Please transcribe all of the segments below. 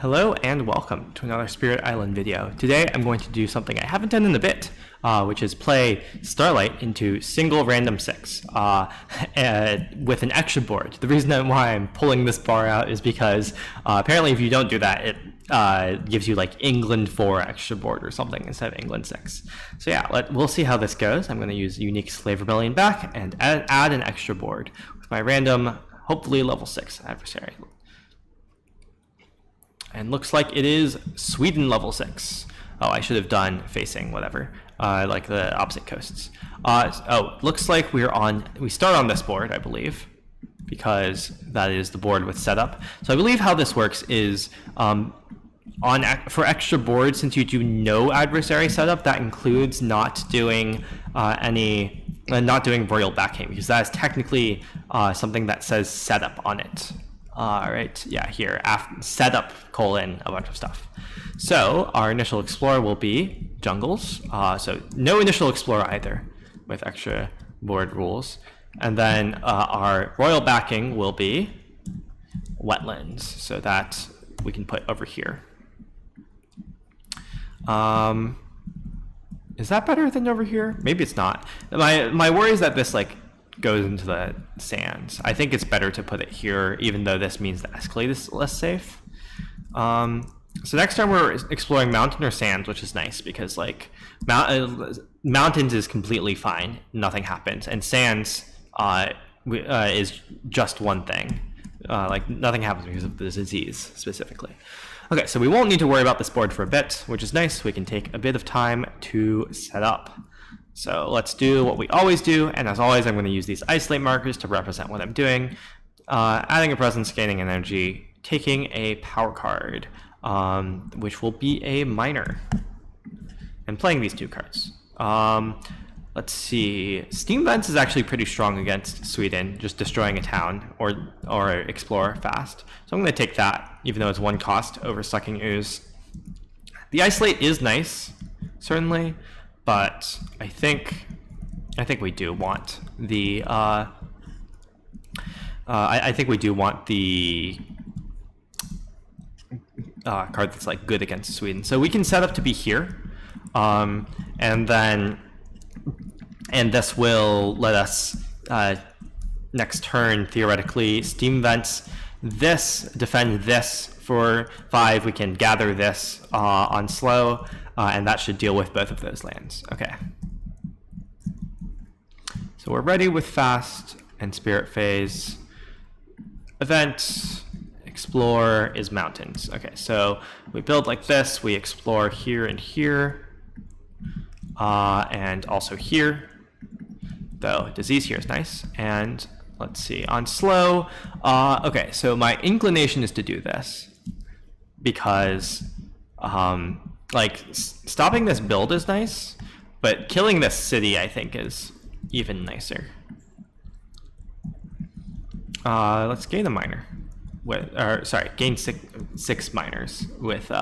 Hello and welcome to another Spirit Island video. Today I'm going to do something I haven't done in a bit, which is play Starlight into single random 6 with an extra board. The reason why I'm pulling this bar out is because apparently if you don't do that, it gives you like England 4 extra board or something instead of England 6. So yeah, we'll see how this goes. I'm going to use Unique Slave Rebellion back and add an extra board with my random, hopefully level 6 adversary. And looks like it is Sweden level 6. Oh, I should have done facing whatever, like the opposite coasts. Looks like we start on this board, I believe, because that is the board with setup. So I believe how this works is for extra boards, since you do no adversary setup, that includes not doing not doing royal backing, because that is technically something that says setup on it. Right, yeah, here, setup, a bunch of stuff. So our initial explorer will be jungles, so no initial explorer either, with extra board rules. And then our royal backing will be wetlands, so that we can put over here. Is that better than over here? Maybe it's not. My worry is that this goes into the sands. I think it's better to put it here, even though this means the escalate is less safe. So next time we're exploring mountain or sands, which is nice because mountains is completely fine, nothing happens, and sands is just one thing. Nothing happens because of the disease specifically. Okay, so we won't need to worry about this board for a bit, which is nice. We can take a bit of time to set up. So let's do what we always do, and as always, I'm going to use these isolate markers to represent what I'm doing. Adding a presence, gaining energy, taking a power card, which will be a minor, and playing these 2 cards. Let's see. Steam Vents is actually pretty strong against Sweden, just destroying a town or explore fast. So I'm going to take that, even though it's 1 cost over Sucking Ooze. The isolate is nice, certainly. But I think we do want the I think we do want the card that's good against Sweden. So we can set up to be here, and this will let us next turn theoretically steam vents this, defend this for 5. We can gather this on slow. And that should deal with both of those lands. Okay. So we're ready with fast and spirit phase. Event, explore is mountains. Okay, so we build like this. We explore here and here. And also here. Though disease here is nice. And let's see, on slow. Okay, so my inclination is to do this because stopping this build is nice, but killing this city I think is even nicer. Let's gain a minor gain 6 minors with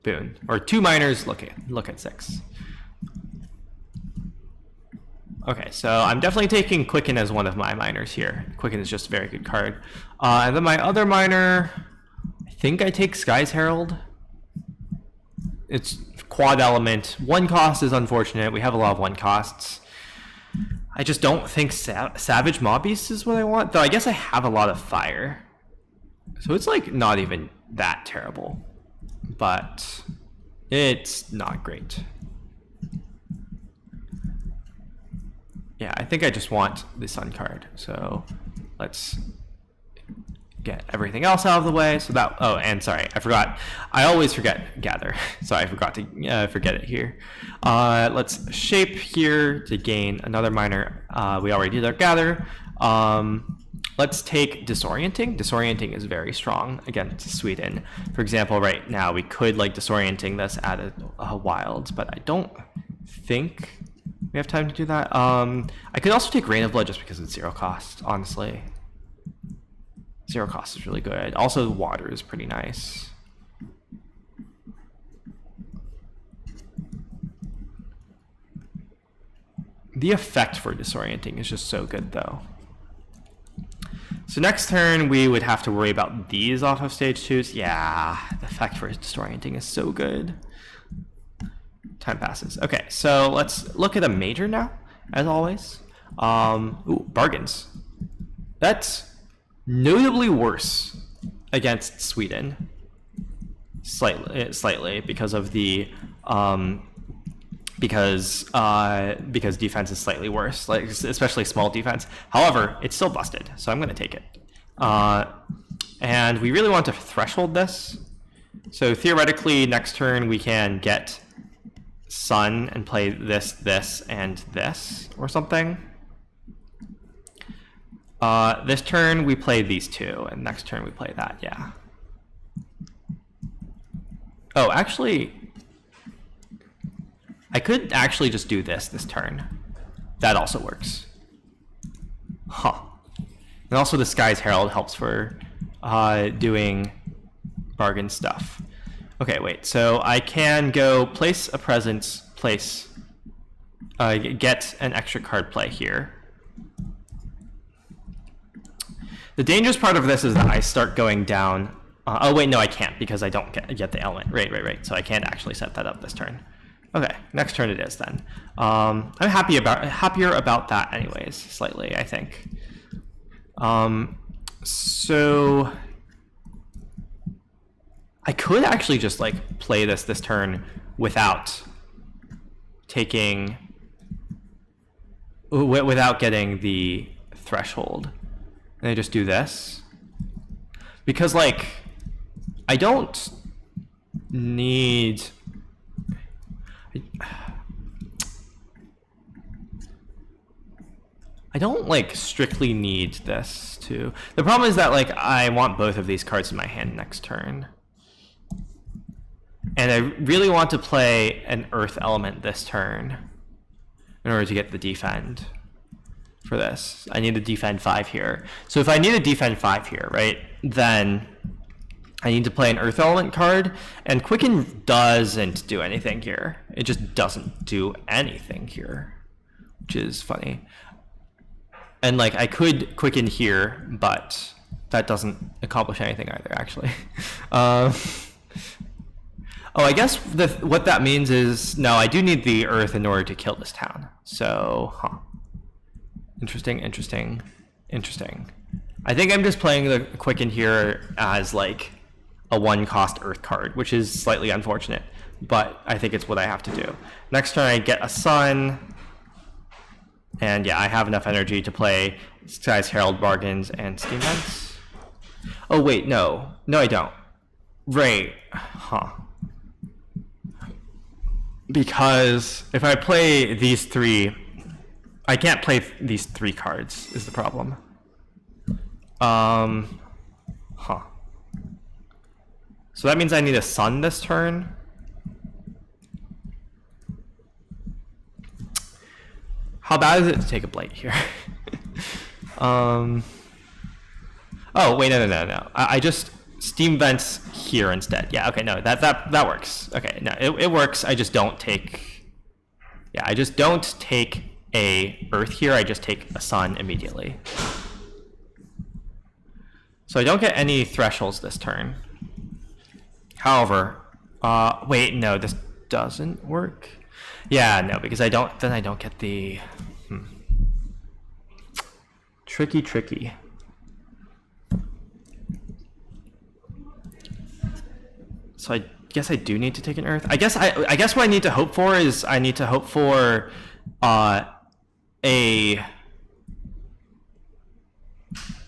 Boon, or 2 minors. Look at 6. Okay, so I'm definitely taking Quicken as one of my minors here. Quicken is just a very good card. And then my other minor, I think I take Sky's Herald. It's quad element. 1 cost is unfortunate. We have a lot of 1 costs. I just don't think Savage Mob Beast is what I want, though I guess I have a lot of fire. So it's not even that terrible, but it's not great. Yeah, I think I just want the Sun card. So let's get everything else out of the way. So that, oh, and sorry, I forgot. I always forget gather. So I forgot to forget it here. Let's shape here to gain another minor. We already did our gather. Let's take disorienting. Disorienting is very strong against Sweden. For example, right now we could disorienting this at a wild, but I don't think we have time to do that. I could also take Rain of Blood just because it's 0 cost, honestly. 0 cost is really good. Also, the water is pretty nice. The effect for disorienting is just so good, though. So next turn, we would have to worry about these off of stage 2s. Yeah, the Factory Disorienting is so good. Time passes. Okay, so let's look at a major now, as always. Ooh, bargains. That's notably worse against Sweden. Slightly because of the because defense is slightly worse, like especially small defense. However, it's still busted, so I'm going to take it. And we really want to threshold this. So theoretically, next turn we can get Sun and play this, this, and this, or something. This turn we play these two, and next turn we play that, yeah. Oh, actually, I could actually just do this turn. That also works. Huh. And also the Sky's Herald helps for doing bargain stuff. Okay, wait, so I can go place a presence, get an extra card play here. The dangerous part of this is that I start going down. Oh wait, no, I can't because I don't get the element. Right. So I can't actually set that up this turn. Okay, next turn it is then. I'm happier about that anyways, slightly, I think. So I could actually just like play this turn without taking, without getting the threshold. And I just do this because like I don't need. I don't like strictly need this to. The problem is that like I want both of these cards in my hand next turn. And I really want to play an earth element this turn in order to get the defend for this. I need to defend 5 here. So if I need to defend 5 here, right, then I need to play an earth element card, and Quicken doesn't do anything here. It just doesn't do anything here, which is funny. And like I could Quicken here, but that doesn't accomplish anything either, actually. Oh, I guess what that means is, no, I do need the earth in order to kill this town. So, Interesting. I think I'm just playing the Quicken here as like a 1-cost earth card, which is slightly unfortunate, but I think it's what I have to do. Next turn I get a Sun, and yeah, I have enough energy to play Sky's Herald, Bargains, and Steam Vents. Oh wait, no I don't. Right, Because if I play these 3, I can't play these 3 cards, is the problem. So that means I need a Sun this turn. How bad is it to take a Blight here? Oh, wait, no. I just Steam Vents here instead. Yeah, okay, no, that works. Okay, no, it works. I just don't take. Yeah, I just don't take a Earth here. I just take a Sun immediately. So I don't get any thresholds this turn. However, wait, no, this doesn't work. Yeah, no, because I don't get the tricky. So I guess I do need to take an Earth. I guess what I need to hope for is I need to hope for a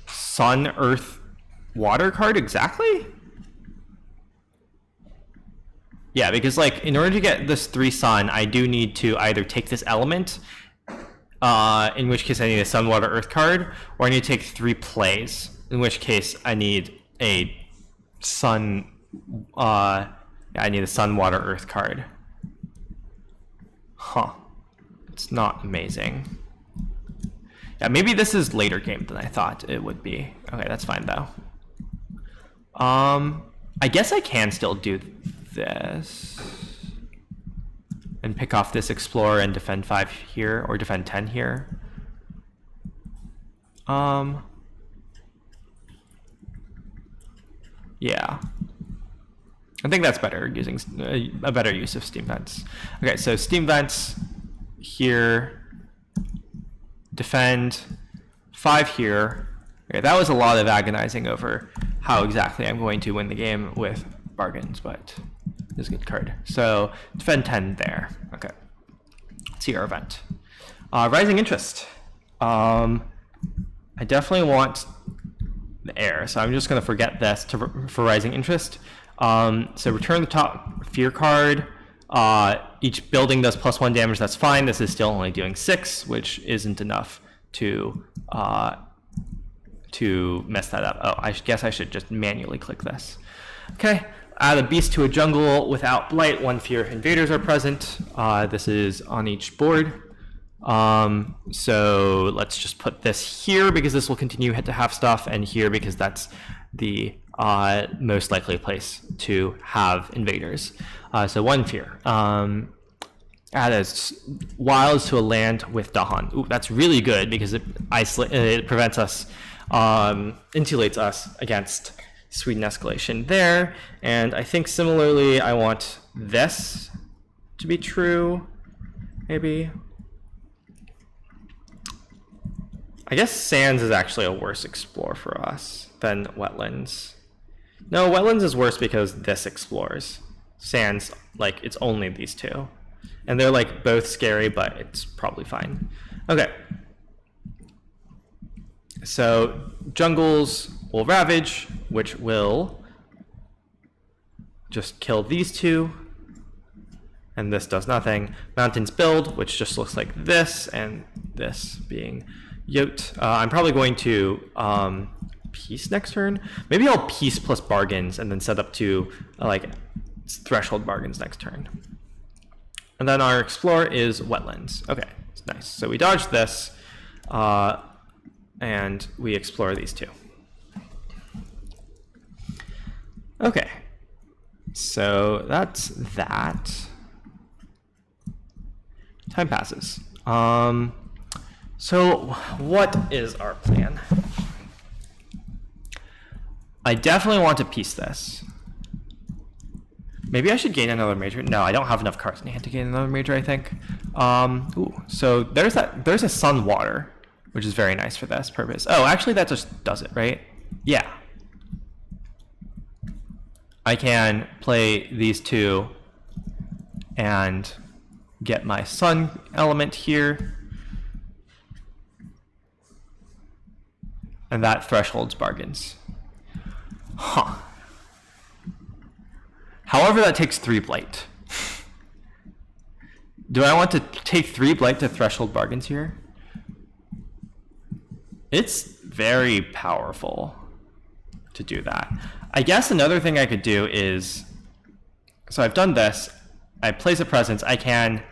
Sun, Earth, Water card exactly. Yeah, because like in order to get this 3 Sun, I do need to either take this element, in which case I need a Sun, Water, Earth card, or I need to take 3 plays, in which case I need a Sun. I need a Sun, Water, Earth card. It's not amazing. Yeah, maybe this is later game than I thought it would be. Okay, that's fine though. I guess I can still do this and pick off this Explorer and defend 5 here, or defend 10 here. Yeah. I think that's better, using a better use of steam vents. Okay, so steam vents here, defend, 5 here. Okay, that was a lot of agonizing over how exactly I'm going to win the game with bargains, but it's a good card. So defend 10 there. Okay, let's see our event. Rising interest. I definitely want the air, so I'm just going to forget this for rising interest. So return the top fear card. Each building does +1 damage. That's fine. This is still only doing 6, which isn't enough to mess that up. Oh, I guess I should just manually click this. Okay, add a beast to a jungle without blight. 1 fear invaders are present. This is on each board. So let's just put this here because this will continue to have stuff, and here because that's the most likely place to have invaders. So 1 fear. Add as wilds to a land with Dahan. Ooh, that's really good because it prevents us, insulates us against Sweden escalation there. And I think similarly, I want this to be true, maybe. I guess sands is actually a worse explore for us than wetlands. No, wetlands is worse because this explores. Sands, like, it's only these two. And they're like both scary, but it's probably fine. Okay. So jungles will ravage, which will just kill these two. And this does nothing. Mountains build, which just looks like this, and this being yoked. I'm probably going to peace next turn. Maybe I'll peace plus bargains and then set up to like threshold bargains next turn. And then our explore is wetlands. Okay, it's nice. So we dodge this, and we explore these two. Okay, so that's that. Time passes. So what is our plan? I definitely want to piece this. Maybe I should gain another major. No, I don't have enough cards in hand to gain another major, I think. So there's a sun water, which is very nice for this purpose. Oh, actually that just does it, right? Yeah. I can play these two and get my sun element here. And that thresholds bargains. Huh. However, that takes 3 blight. Do I want to take 3 blight to threshold bargains here? It's very powerful to do that. I guess another thing I could do is, so I've done this, I place a presence, I can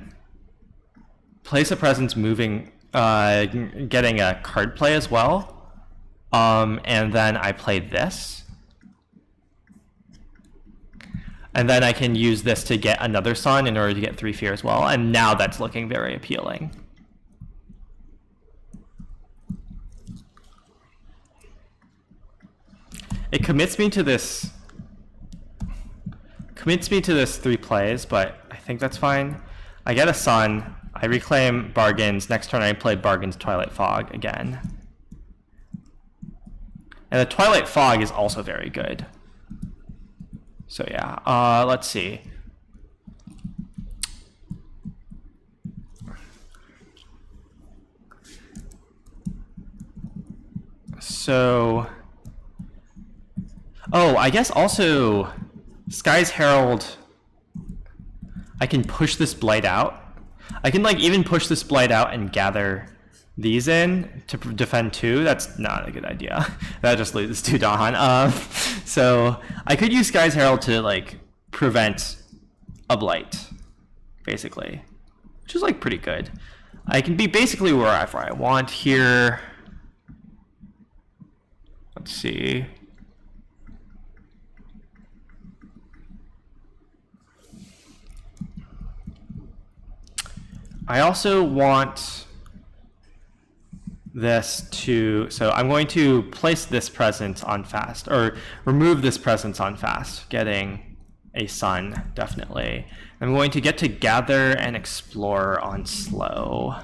place a presence moving, getting a card play as well, and then I play this. And then I can use this to get another sun in order to get 3 fear as well. And now that's looking very appealing. It commits me to this 3 plays, but I think that's fine. I get a sun, I reclaim bargains. Next turn I play bargains Twilight Fog again. And the Twilight Fog is also very good. So yeah, let's see. So, oh, I guess also Sky's Herald, I can push this blight out. I can like even push this blight out and gather these in to defend 2. That's not a good idea. That just leads to Dahan. So I could use Sky's Herald to like prevent a blight, basically, which is like pretty good. I can be basically wherever I want here. Let's see. I also want this to, so I'm going to place this presence on fast, or remove this presence on fast, getting a sun, definitely. I'm going to get to gather and explore on slow.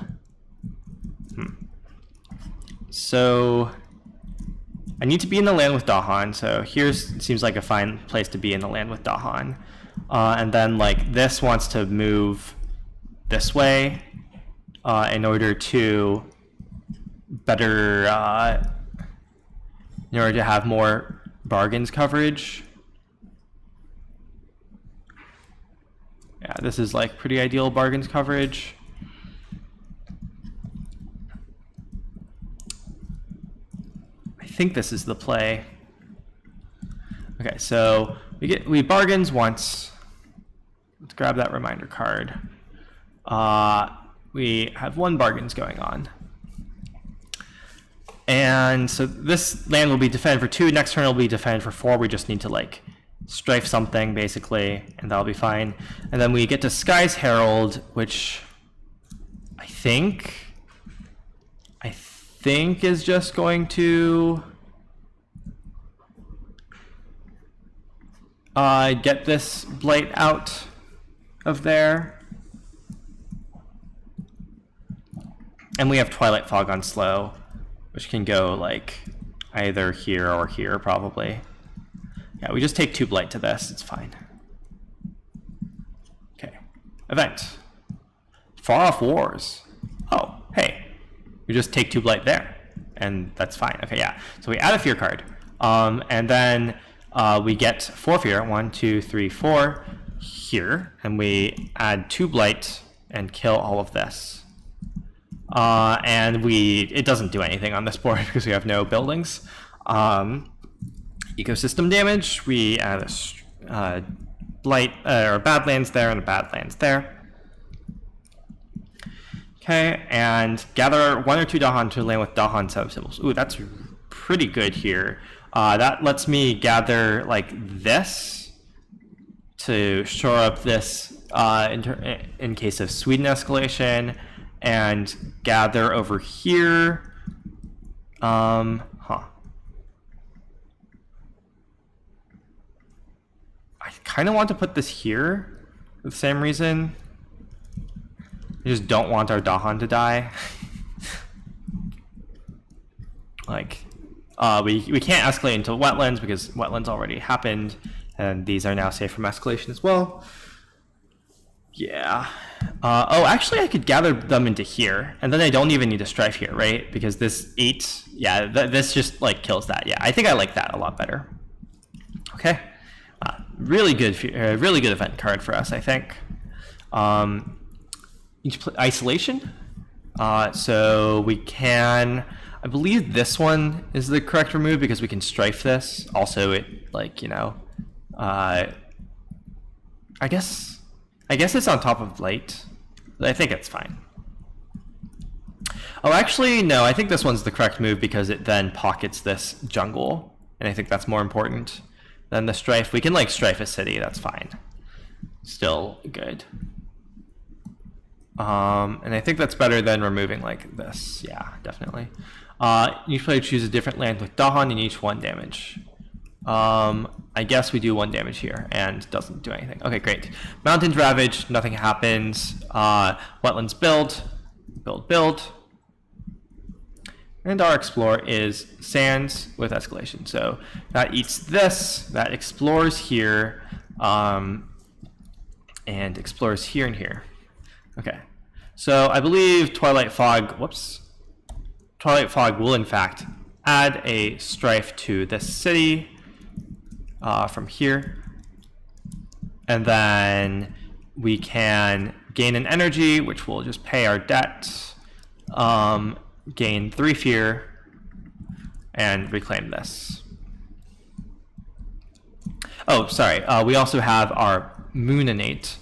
So I need to be in the land with Dahan, so here seems like a fine place to be in the land with Dahan. And then like this wants to move this way in order to better, in order to have more bargains coverage. Yeah, this is like pretty ideal bargains coverage. I think this is the play. Okay, so we bargains once. Let's grab that reminder card. We have 1 bargains going on. And so this land will be defended for 2, next turn will be defended for 4. We just need to like strafe something basically, and that'll be fine. And then we get to Sky's Herald, which I think is just going to get this blight out of there. And we have Twilight Fog on slow, which can go like either here or here probably. Yeah, we just take 2 blight to this, it's fine. Okay, event. Far Off Wars. Oh, hey. We just take 2 blight there, and that's fine. Okay, yeah. So we add a fear card, and then we get 4 fear. 1, 2, 3, 4 here, and we add 2 blight and kill all of this. And it doesn't do anything on this board because we have no buildings. Ecosystem damage. We add a blight or Badlands there and a Badlands there. Okay, and gather 1 or 2 Dahan to land with Dahan sub-symbols. Ooh, that's pretty good here. That lets me gather like this to shore up this in case of Sweden escalation, and gather over here. I kind of want to put this here for the same reason. We just don't want our Dahan to die. Like, we can't escalate into wetlands because wetlands already happened, and these are now safe from escalation as well. Yeah. Oh, actually, I could gather them into here, and then I don't even need to strife here, right? Because this 8, yeah, this just like kills that. Yeah, I think I like that a lot better. Okay. Really good event card for us, I think. Isolation. So we can, I believe this one is the correct remove because we can strife this. Also, it like, you know, I guess it's on top of blight. I think it's fine. Oh, actually, no, I think this one's the correct move because it then pockets this jungle, and I think that's more important than the strife. We can like strife a city, that's fine. Still good. And I think that's better than removing like this. Yeah, definitely. Each player chooses a different land with Dahan and each 1 damage. I guess we do 1 damage here and doesn't do anything. Okay, great. Mountains ravaged, nothing happens. Wetlands build. And our explore is sands with escalation. So that eats this, that explores here, and explores here and here. Okay, so I believe Twilight Fog will in fact add a strife to this city from here, and then we can gain an energy, which will just pay our debt, gain 3 fear, and reclaim this. Oh, sorry, we also have our Mooninate,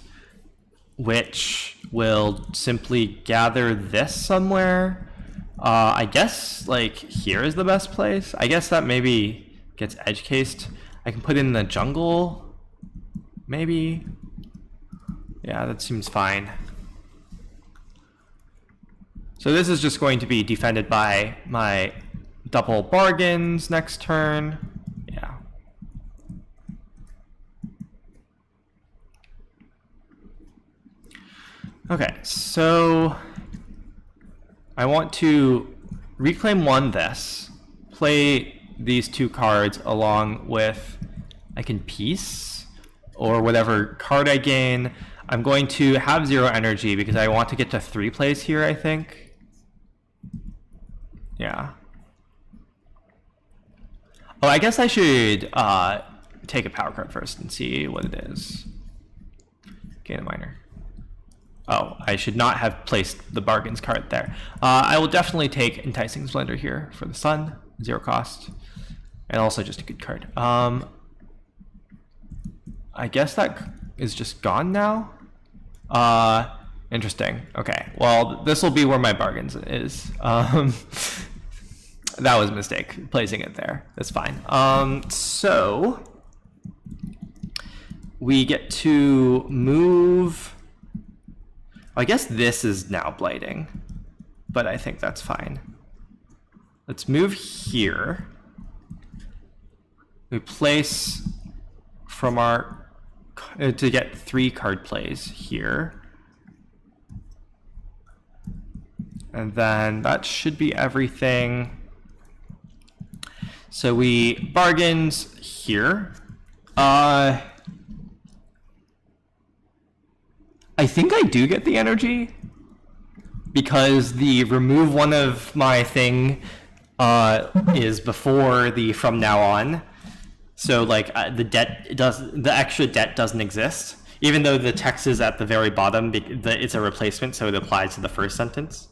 which will simply gather this somewhere. I guess like here is the best place. I guess that maybe gets edge cased. I can put in the jungle, maybe. Yeah, that seems fine. So this is just going to be defended by my double bargains next turn. Yeah. Okay, so I want to reclaim one this, play these 2 cards along with, I can peace or whatever card I gain. I'm going to have 0 energy because I want to get to 3 plays here, I think. Yeah. Oh, I guess I should take a power card first and see what it is. Gain a minor. Oh, I should not have placed the bargains card there. I will definitely take Enticing Splendor here for the sun, 0 cost, and also just a good card. I guess that is just gone now. Interesting. Okay, well, this will be where my bargains is. That was a mistake, placing it there. That's fine. So we get to move. I guess this is now blighting, but I think that's fine. Let's move here. We place from our to get 3 card plays here. And then that should be everything. So we bargains here. I think I do get the energy because the remove one of my thing is before the from now on. So like the extra debt doesn't exist, even though the text is at the very bottom. It's a replacement, so it applies to the first sentence.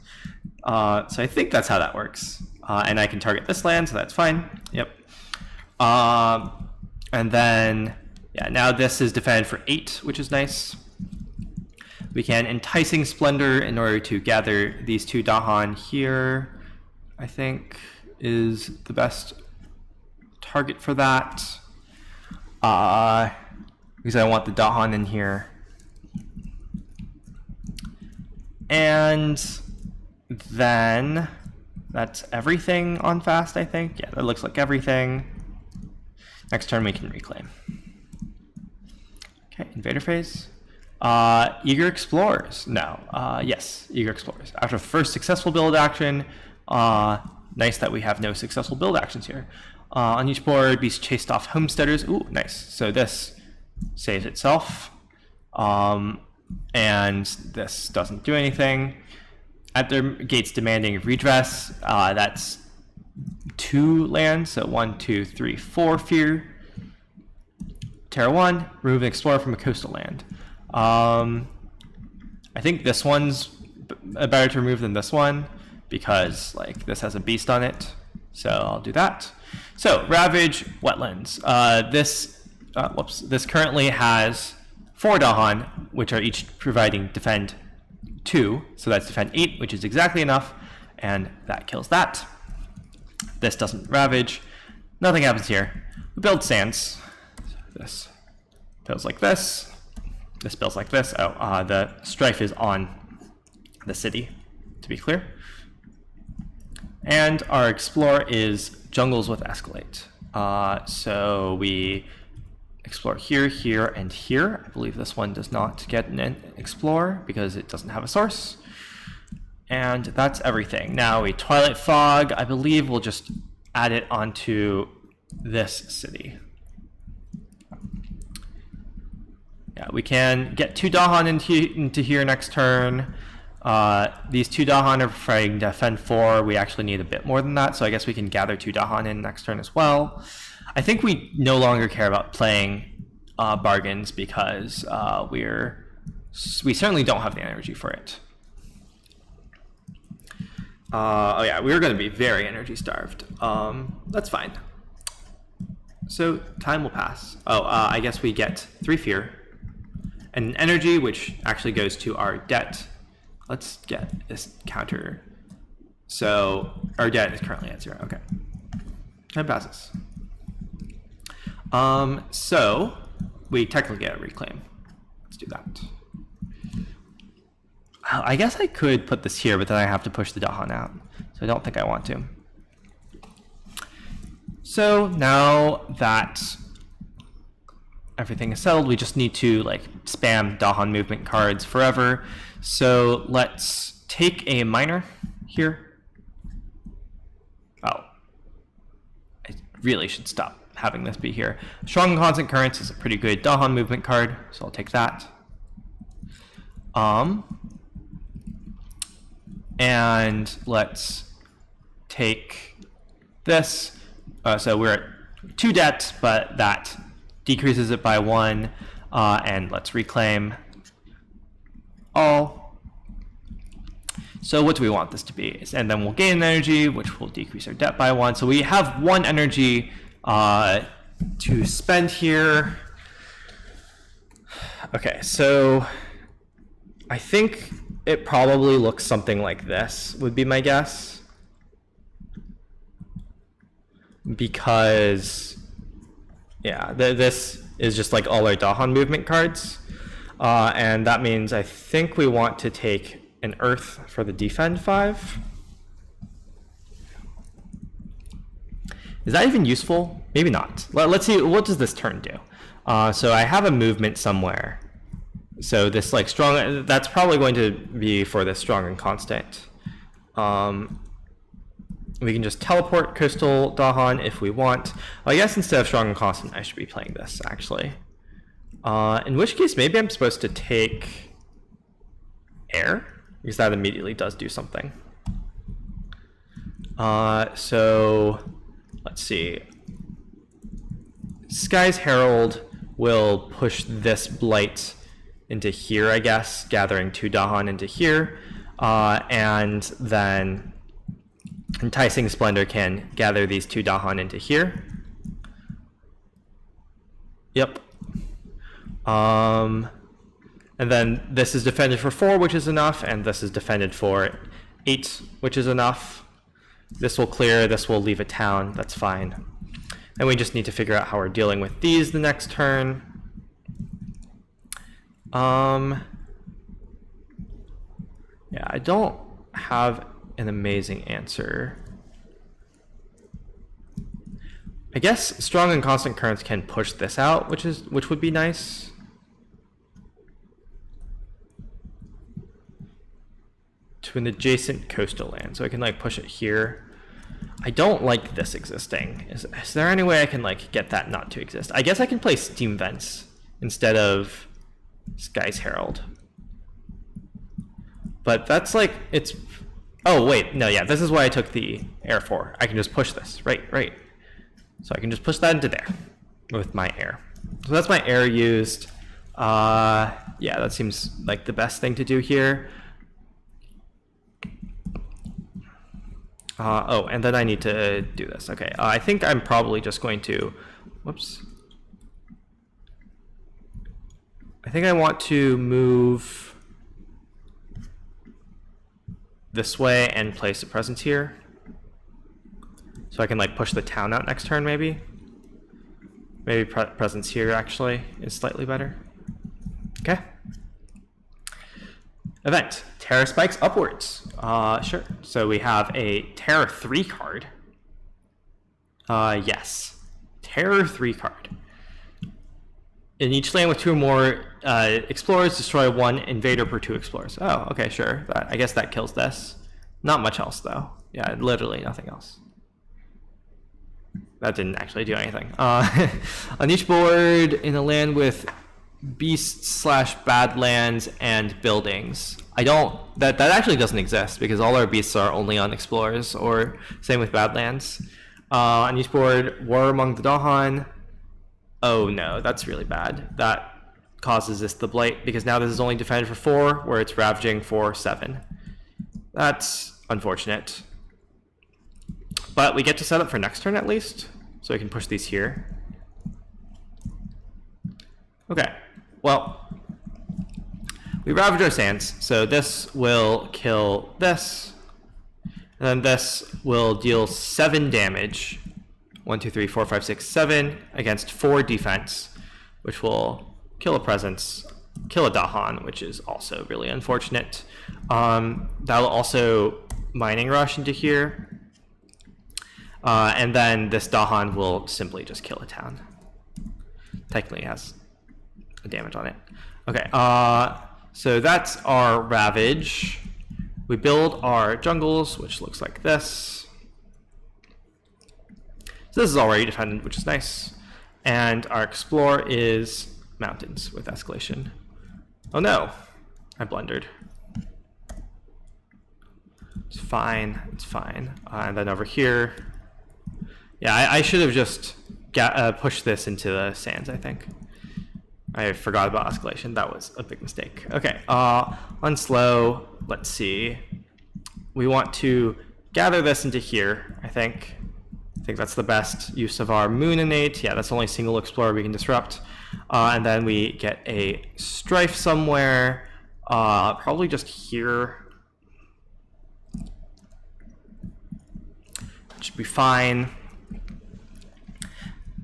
So I think that's how that works. And I can target this land, so that's fine. Yep. And then, yeah, now this is defended for 8, which is nice. We can Enticing Splendor in order to gather these 2 Dahan here, I think is the best target for that. Because I want the Dahan in here. And then that's everything on fast, I think. Yeah, that looks like everything. Next turn we can reclaim. Okay, Invader phase. Eager Explorers. No, yes, Eager Explorers. After first successful build action, nice that we have no successful build actions here. On each board, beast chased off homesteaders. Ooh, nice. So this saves itself. And this doesn't do anything. At their gates demanding redress, that's 2 lands, so 1, 2, 3, 4 fear. Terra 1, remove an explorer from a coastal land. I think this one's better to remove than this one because like this has a beast on it, so I'll do that. So Ravage Wetlands. This currently has 4 Dahan, which are each providing defend 2, so that's defend 8, which is exactly enough, and that kills that. This doesn't ravage. Nothing happens here. We build sands. This builds like this. This builds like this. Oh, the strife is on the city, to be clear. And our explorer is jungles with escalate. So we explore here, here, and here. I believe this one does not get an explore because it doesn't have a source. And that's everything. Now a Twilight Fog, I believe we'll just add it onto this city. Yeah, we can get 2 Dahan into here next turn. These 2 Dahan are fighting defend 4. We actually need a bit more than that, so I guess we can gather 2 Dahan in next turn as well. I think we no longer care about playing bargains because we certainly don't have the energy for it. Oh yeah, we're going to be very energy starved. That's fine. So time will pass. Oh, I guess we get 3 fear and an energy, which actually goes to our debt. Let's get this counter. So our debt is currently at 0. Okay, time passes. So we technically get a reclaim. Let's do that. I guess I could put this here, but then I have to push the Dahan out. So I don't think I want to. So now that everything is settled, we just need to like spam Dahan movement cards forever. So let's take a miner here. Oh, I really should stop having this be here. Strong and constant currents is a pretty good Dahan movement card, so I'll take that. And let's take this. So we're at 2 debt, but that decreases it by 1. And let's reclaim all. So what do we want this to be? And then we'll gain energy, which will decrease our debt by 1. So we have 1 energy to spend here. Okay, so I think it probably looks something like this, would be my guess. Because, yeah, this is just like all our Dahan movement cards. And that means I think we want to take an Earth for the defend 5. Is that even useful? Maybe not. Let's see, what does this turn do? So I have a movement somewhere. So this like strong, that's probably going to be for this strong and constant. We can just teleport Coastal Dahan if we want. I guess instead of strong and constant, I should be playing this actually. In which case, maybe I'm supposed to take air, because that immediately does do something. So let's see. Sky's Herald will push this blight into here, I guess, gathering 2 Dahan into here, and then Enticing Splendor can gather these 2 Dahan into here. Yep. And then this is defended for 4, which is enough, and this is defended for 8, which is enough. This will clear, this will leave a town, that's fine. And we just need to figure out how we're dealing with these the next turn. Yeah, I don't have an amazing answer. I guess strong and constant currents can push this out, which would be nice. To an adjacent coastal land, so I can like push it here. I don't like this existing. Is there any way I can like get that not to exist? I guess I can play Steam Vents instead of Sky's Herald. But that's like, it's, oh wait, no, yeah, this is why I took the air for. I can just push this, right. So I can just push that into there with my air. So that's my air used. Yeah, that seems like the best thing to do here. Oh, and then I need to do this. Okay, I think I'm probably just going to, whoops. I think I want to move this way and place a presence here. So I can like push the town out next turn maybe. Maybe presence here actually is slightly better. Okay. Event, Terror spikes upwards. Sure. So we have a Terror 3 card. Yes. Terror 3 card. In each land with 2 or more explorers, destroy 1 invader per 2 explorers. Oh, okay, sure. I guess that kills this. Not much else though. Yeah, literally nothing else. That didn't actually do anything. On each board in a land with beasts / badlands and buildings. That actually doesn't exist because all our beasts are only on explorers, or same with badlands. On each board, war among the Dahan. Oh no, that's really bad. That causes this the blight because now this is only defended for 4, where it's ravaging for 7. That's unfortunate. But we get to set up for next turn at least, so I can push these here. Okay, well, we ravage our sands, so this will kill this, and then this will deal 7 damage. 1, 2, 3, 4, 5, 6, 7 against 4 defense, which will kill a presence kill a Dahan, which is also really unfortunate. That'll also mining rush into here. And then this Dahan will simply just kill a town. Technically it has a damage on it. Okay, so that's our Ravage. We build our jungles, which looks like this. So this is already defended, which is nice. And our Explore is mountains with escalation. Oh no, I blundered. It's fine, it's fine. And then over here, yeah, I should have just pushed this into the sands, I think. I forgot about escalation. That was a big mistake. Okay, on slow, let's see. We want to gather this into here, I think. I think that's the best use of our Moon Innate. Yeah, that's the only single Explorer we can disrupt. And then we get a Strife somewhere, probably just here. Should be fine.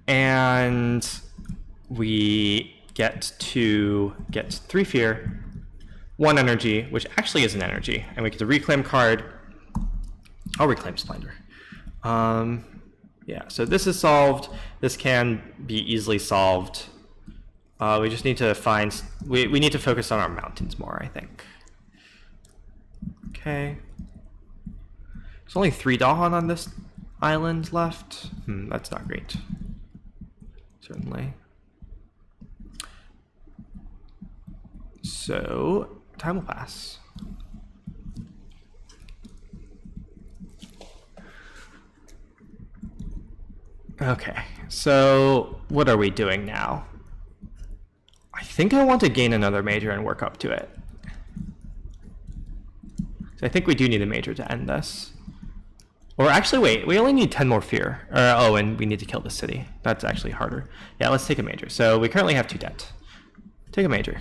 And we get 3 fear, 1 energy, which actually is an energy, and we get a reclaim card. I'll reclaim Splendor. Yeah, so this is solved. This can be easily solved. We just need to find, we need to focus on our mountains more, I think. Okay. There's only 3 Dahan on this island left. That's not great. Certainly. So, time will pass. Okay, so what are we doing now? I think I want to gain another major and work up to it. So I think we do need a major to end this. Or actually, wait, we only need 10 more fear. Oh, and we need to kill the city. That's actually harder. Yeah, let's take a major. So we currently have 2 debt. Take a major.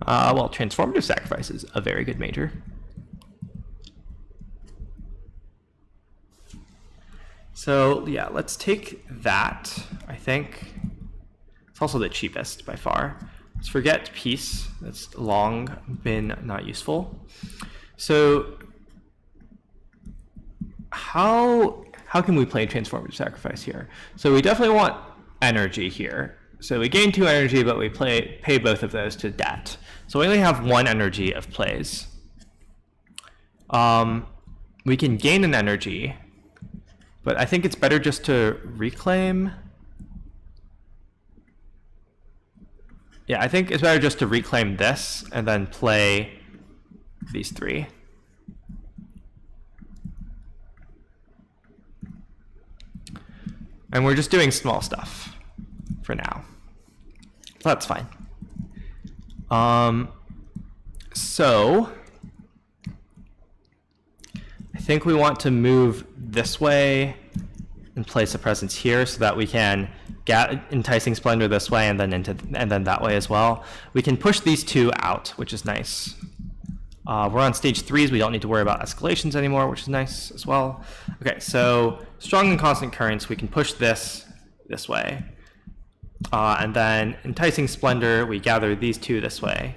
Well, Transformative Sacrifice is a very good major. So yeah, let's take that, I think. It's also the cheapest by far. Let's forget Peace. That's long been not useful. So how can we play Transformative Sacrifice here? So we definitely want energy here. So we gain 2 energy, but we pay both of those to debt. So we only have 1 energy of plays. We can gain an energy, but I think it's better just to reclaim. Yeah, I think it's better just to reclaim this and then play these 3. And we're just doing small stuff for now. So that's fine. So I think we want to move this way and place a presence here so that we can get Enticing Splendor this way and then that way as well. We can push these 2 out, which is nice. We're on stage 3s. We don't need to worry about escalations anymore, which is nice as well. Okay, so Strong and Constant Currents, we can push this way. And then Enticing Splendor, we gather these 2 this way.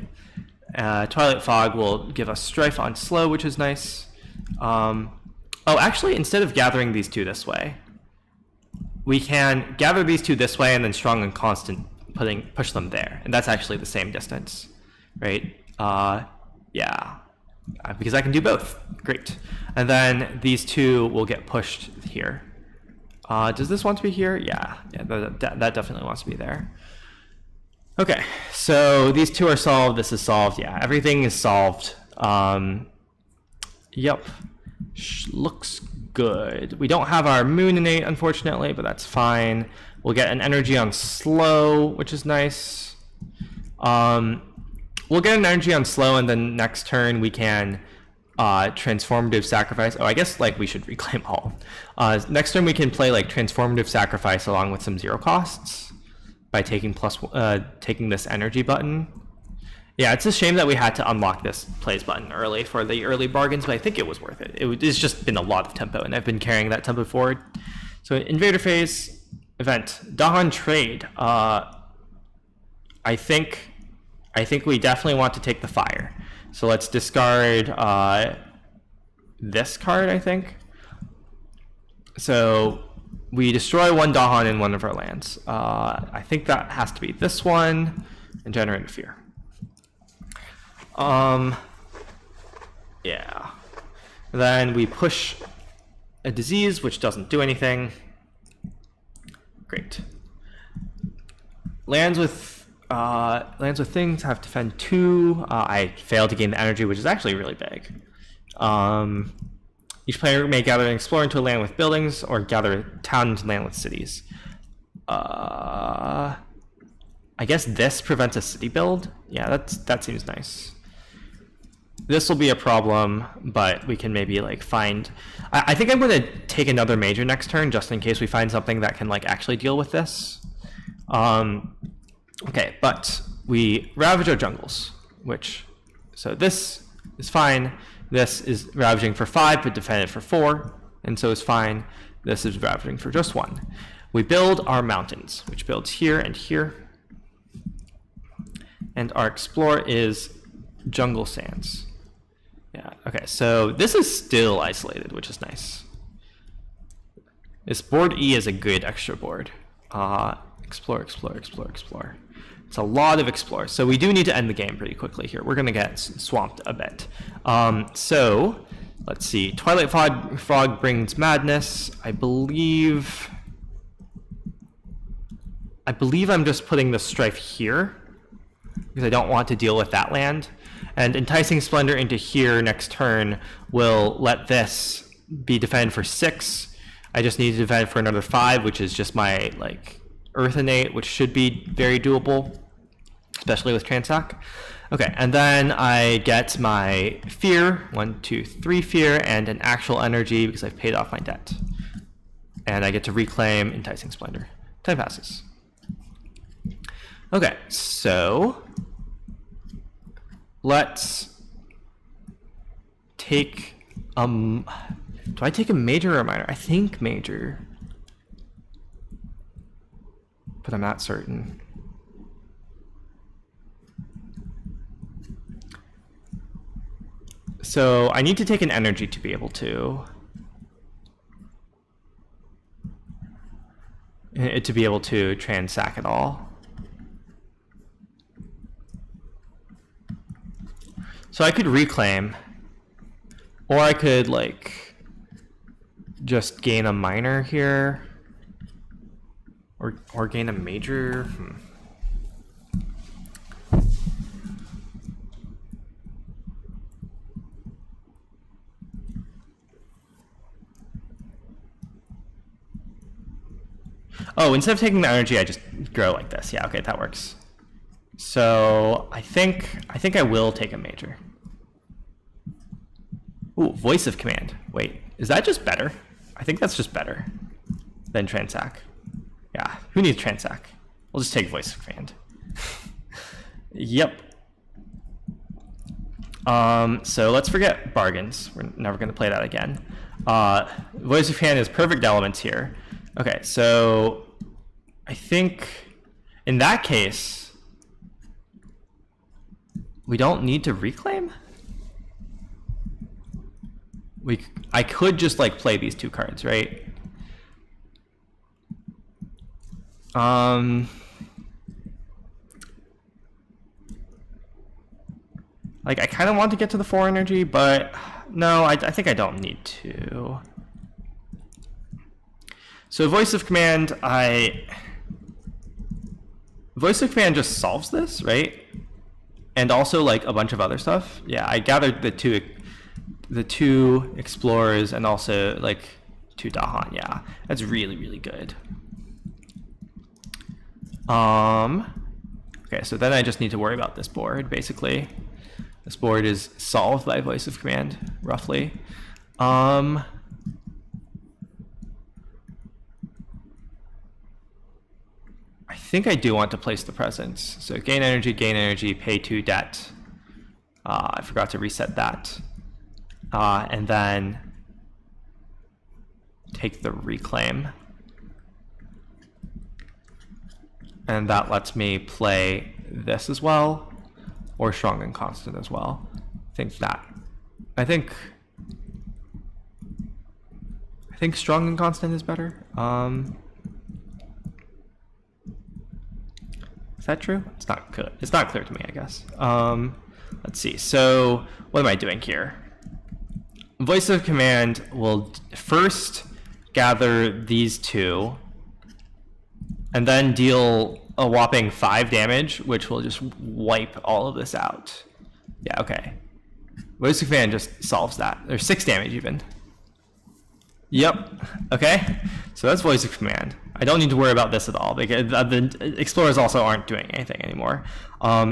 Twilight Fog will give us Strife on slow, which is nice. Oh, actually, instead of gathering these 2 this way, we can gather these 2 this way and then Strong and Constant push them there. And that's actually the same distance, right? Yeah, because I can do both. Great. And then these 2 will get pushed here. Does this want to be here? Yeah, that definitely wants to be there. Okay, so these 2 are solved. This is solved. Yeah, everything is solved. Yep, looks good. We don't have our Moon Innate, unfortunately, but that's fine. We'll get an energy on slow, which is nice. We'll get an energy on slow, and then next turn we can Transformative Sacrifice. Oh, I guess like we should reclaim all. Next turn we can play like Transformative Sacrifice along with some 0 costs by taking this energy button. Yeah, it's a shame that we had to unlock this plays button early for the early bargains, but I think it was worth it. It's just been a lot of tempo, and I've been carrying that tempo forward. So Invader Phase event, Dahan Trade. I think we definitely want to take the fire. So let's discard this card, I think. So we destroy one Dahan in one of our lands. I think that has to be this one and generate a fear. Yeah. Then we push a disease, which doesn't do anything. Great. Lands with things have defend 2. I failed to gain the energy, which is actually really big. Each player may gather and explore into a land with buildings, or gather a town into land with cities. I guess this prevents a city build. Yeah, that seems nice. This will be a problem, but we can maybe like find. I think I'm going to take another major next turn, just in case we find something that can like actually deal with this. Okay, but we ravage our jungles, so this is fine. This is ravaging for 5, but defended for 4, and so is fine. This is ravaging for just 1. We build our mountains, which builds here and here. And our explore is jungle sands. Yeah, okay, so this is still isolated, which is nice. This board E is a good extra board. Explore. It's a lot of explore. So we do need to end the game pretty quickly here. We're going to get swamped a bit. So let's see. Twilight Fog brings madness. I believe I'm just putting the strife here because I don't want to deal with that land. And Enticing Splendor into here next turn will let this be defended for 6. I just need to defend for another 5, which is just my like Earth Innate, which should be very doable, especially with Transac. Okay, and then I get my fear, 1, 2, 3 fear, and an actual energy because I've paid off my debt. And I get to reclaim Enticing Splendor. Time passes. Okay, so let's take do I take a major or a minor? I think major, but I'm not certain. So I need to take an energy to be able to Transac it all. So I could reclaim, or I could like just gain a minor here, or gain a major. Oh, instead of taking the energy, I just grow like this. Yeah, okay, that works. So I think I will take a major. Ooh, Voice of Command. Wait, is that just better? I think that's just better than Transac. Yeah, who needs Transac? We'll just take Voice of Command. Yep. So let's forget bargains. We're never going to play that again. Voice of Command is perfect elements here. Okay, so I think in that case, we don't need to reclaim? I could just like play these 2 cards, right? Like I kind of want to get to the 4 energy, but no, I think I don't need to. So Voice of Command, Voice of Command just solves this, right? And also like a bunch of other stuff. Yeah, I gathered the two explorers and also like 2 Dahan. Yeah, that's really, really good. Okay, so then I just need to worry about this board, basically. This board is solved by Voice of Command, roughly. I think I do want to place the presence. So gain energy, pay 2 debt. I forgot to reset that. And then take the reclaim. And that lets me play this as well, or strong and constant as well. I think strong and constant is better. Is that true? It's not good. It's not clear to me, I guess. Let's see. So what am I doing here? Voice of command will first gather these two and then deal a whopping 5 damage, which will just wipe all of this out. Yeah, okay. Voice of command just solves that. There's 6 damage even. Yep. Okay. So that's voice of command. I don't need to worry about this at all because the explorers also aren't doing anything anymore.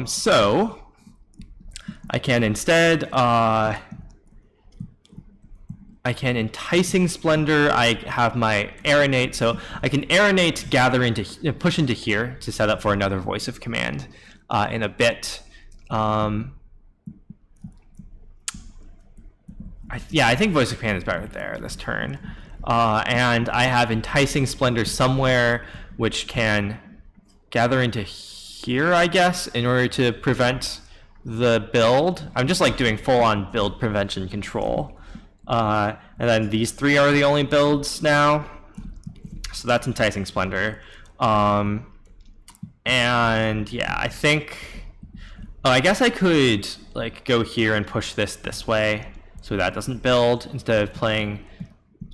So I can instead I can enticing splendor. I have my aeronate, so I can aeronate, gather into, push into here to set up for another voice of command in a bit. I think voice of command is better there this turn. And I have enticing splendor somewhere, which can gather into here, I guess, in order to prevent the build. I'm just like doing full-on build prevention control. And then these 3 are the only builds now. So that's enticing splendor. And yeah, I think, I guess I could like go here and push this way so that doesn't build instead of playing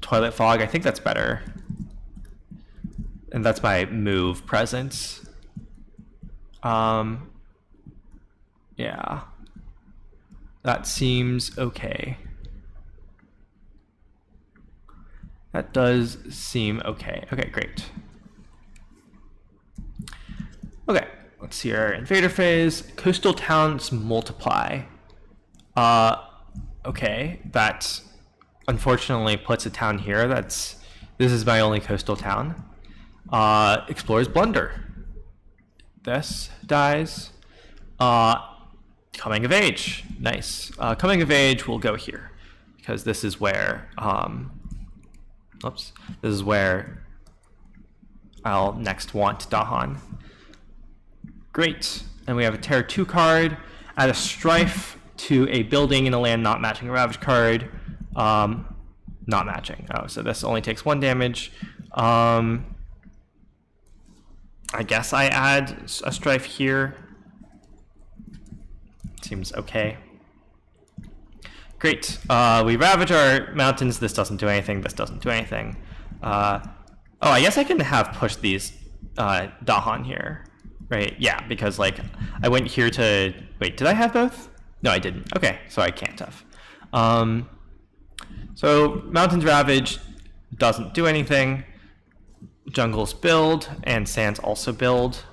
Toilet Fog. I think that's better. And that's my move presence. Yeah. That seems okay. That does seem okay. Okay, great. Okay, let's see our invader phase. Coastal towns multiply. Okay, that unfortunately puts a town here. This is my only coastal town. Explorers blunder. This dies. Coming of age. Nice. Coming of age will go here because this is where this is where I'll next want Dahan. Great. And we have a Terror 2 card. Add a Strife to a building in a land not matching a Ravage card. Not matching. Oh, so this only takes 1 damage. I guess I add a Strife here. Seems okay. Great. We ravage our mountains. This doesn't do anything. This doesn't do anything. Oh, I guess I can have pushed these Dahan here, right? Yeah, because like I went here to wait. Did I have both? No, I didn't. Okay, so I can't have. So mountains ravage doesn't do anything. Jungles build and sands also build.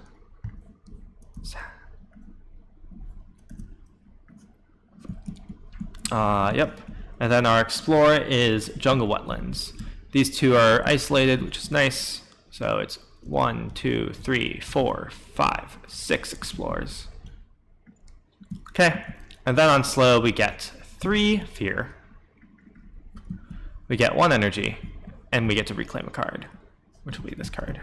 Yep. And then our explorer is jungle wetlands. These 2 are isolated, which is nice. So it's 1, 2, 3, 4, 5, 6 explorers. Okay. And then on slow, we get 3 fear. We get 1 energy, and we get to reclaim a card, which will be this card.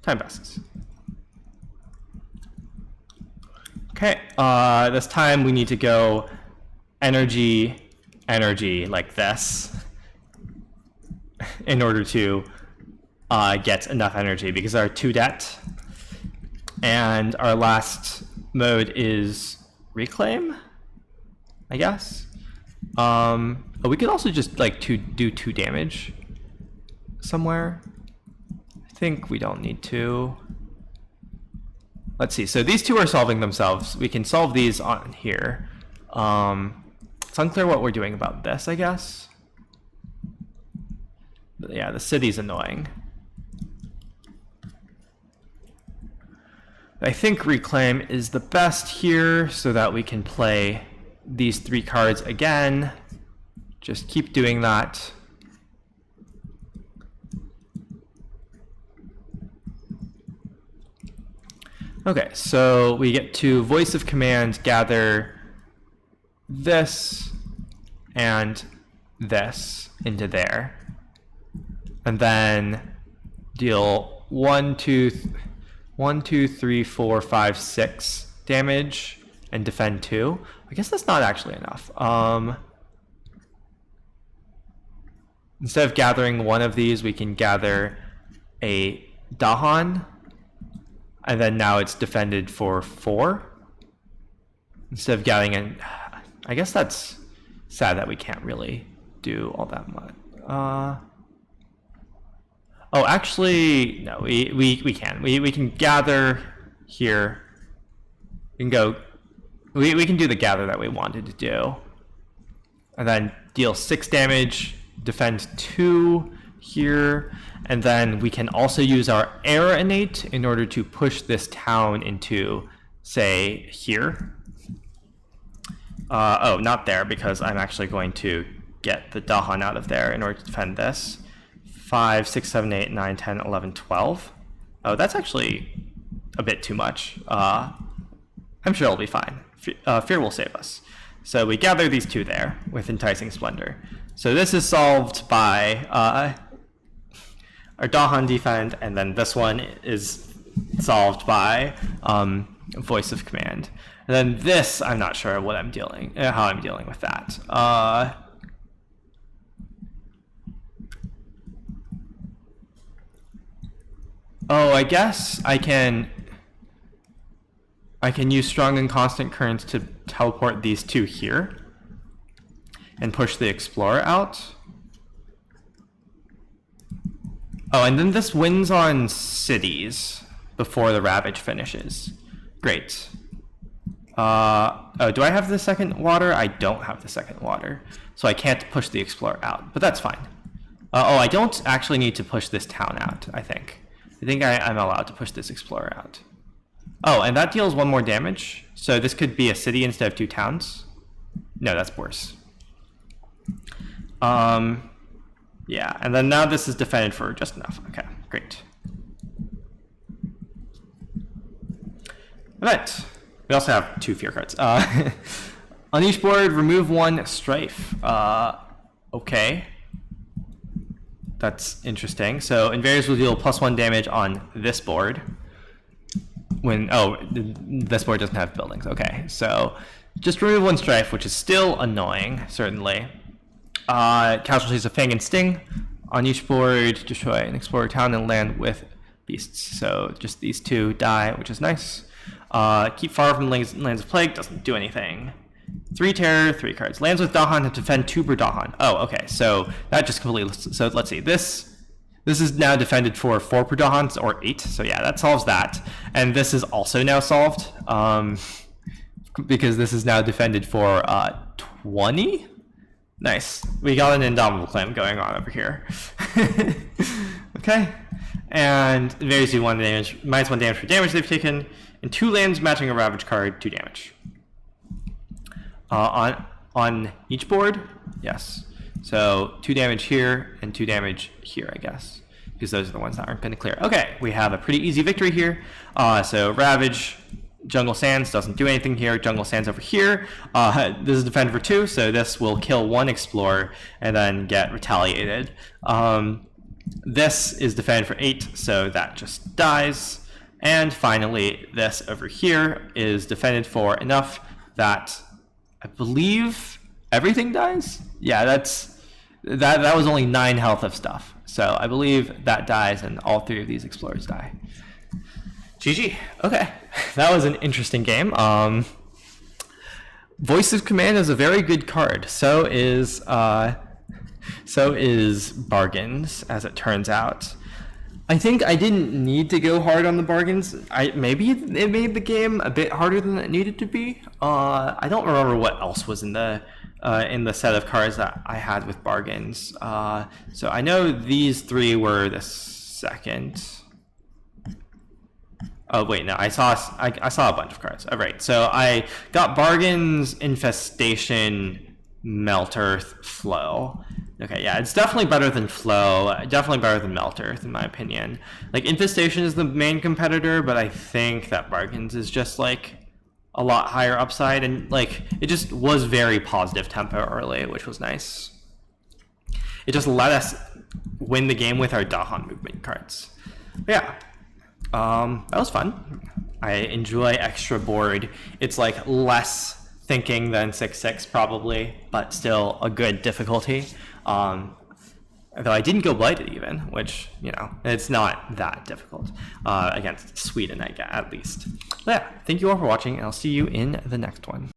Time passes. Okay, this time we need to go energy, like this in order to get enough energy because our 2 debt and our last mode is reclaim, I guess. But we could also just like do 2 damage somewhere. I think we don't need to. Let's see. So these 2 are solving themselves. We can solve these on here. It's unclear what we're doing about this, I guess. But yeah, the city's annoying. I think reclaim is the best here so that we can play these 3 cards again. Just keep doing that. Okay, so we get to voice of command, gather this and this into there. and then deal 1, 2, 3, 4, 5, 6 damage and defend 2. I guess that's not actually enough. Instead of gathering one of these, we can gather a Dahan, and then now it's defended for 4. Instead of gathering an... I guess that's sad that we can't really do all that much. Oh, actually, no, we can. We can gather here. We can go... We can do the gather that we wanted to do. And then deal 6 damage, defend 2 here, and then we can also use our air innate in order to push this town into, say, here. Oh, not there, because I'm actually going to get the Dahan out of there in order to defend this. 5, 6, 7, 8, 9, 10, 11, 12. Oh, that's actually a bit too much. I'm sure it'll be fine. Fear will save us. So we gather these 2 there with Enticing Splendor. So this is solved by our Dahan defend, and then this one is solved by Voice of Command. And then this, I'm not sure what I'm dealing, how I'm dealing with that. Oh, I guess I can use Strong and Constant Currents to teleport these 2 here and push the Explorer out. Oh, and then this wins on cities before the Ravage finishes. Great. Oh, do I have the second water? I don't have the second water, so I can't push the Explorer out, but that's fine. Oh, I don't actually need to push this town out, I think. I'm allowed to push this Explorer out. Oh, and that deals 1 more damage, so this could be a city instead of 2 towns. No, that's worse. Yeah, and then now this is defended for just enough. Okay, great. Alright, we also have 2 fear cards. On each board, remove 1 strife. Okay. That's interesting. So invaders will deal +1 damage on this board. This board doesn't have buildings. Okay, so just remove 1 strife, which is still annoying, certainly. Casualties of Fang and Sting. On each board, destroy an explorer town and land with beasts. So just these 2 die, which is nice. Keep far from lands of plague, doesn't do anything. 3 terror, 3 cards. Lands with Dahan have to defend 2 per Dahan. Oh, okay, so that just completely... So let's see, this is now defended for 4 per Dahan, or 8, so yeah, that solves that. And this is also now solved, because this is now defended for 20? Nice. We got an Indomitable Claim going on over here. Okay. And invaders do 1 damage, -1 damage for damage they've taken, and 2 lands matching a Ravage card, 2 damage. On each board? Yes. So 2 damage here and 2 damage here, I guess, because those are the ones that aren't going to clear. Okay, we have a pretty easy victory here. So Ravage, Jungle Sands doesn't do anything here. Jungle Sands over here. This is defended for 2, so this will kill 1 Explorer and then get retaliated. This is defended for 8, so that just dies. And finally, this over here is defended for enough that I believe everything dies? Yeah, that was only 9 health of stuff. So I believe that dies and all 3 of these Explorers die. GG. Okay, that was an interesting game. Voice of Command is a very good card. So is Bargains, as it turns out. I think I didn't need to go hard on the bargains. Maybe it made the game a bit harder than it needed to be. I don't remember what else was in the set of cards that I had with bargains. So I know these 3 were the second. Oh wait, no, I saw a bunch of cards. All right, so I got Bargains, Infestation, Melt Earth, Flow. Okay, yeah, it's definitely better than Flow, definitely better than Melt Earth in my opinion. Like, Infestation is the main competitor, but I think that Bargains is just like a lot higher upside, and like it just was very positive tempo early, which was nice. It just let us win the game with our Dahan movement cards. But yeah, that was fun. I enjoy extra board. It's like less thinking than 6/6 probably, but still a good difficulty. Though I didn't go blighted even, which, you know, it's not that difficult against Sweden, at least. But yeah, thank you all for watching, and I'll see you in the next one.